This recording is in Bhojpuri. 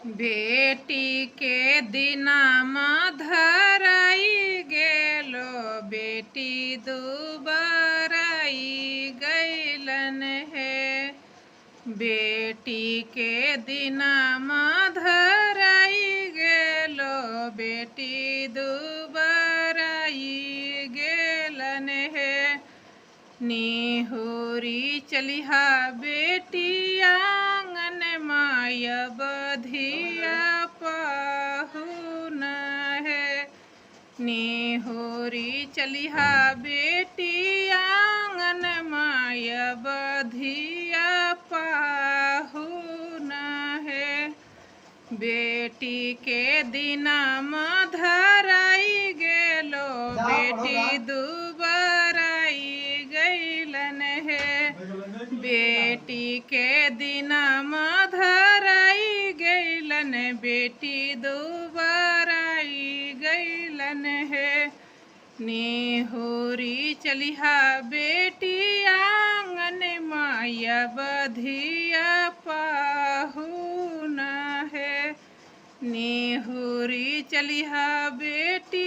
बेटी के दिनाम धराई गेलो, बेटी दुबराई गैलन है। बेटी के दिनाम धराई गेलो, बेटी दुबराई गेलन है। निहुरी चलिहा बेटी आंगन माय बधिया पाहुन है। निहुरी चलिहा बेटी आंगन माय बधिया पाहुन है। बेटी के दिनाम धराई गेलो, बेटी दुबराई गैलन है। बेटी के दिनाम धराई गैलन, बेटी दुबराई गैलन है। निहुरी चलिहा बेटी आंगन माय बधिया पाहुन है। निहुरी चलिहा बेटी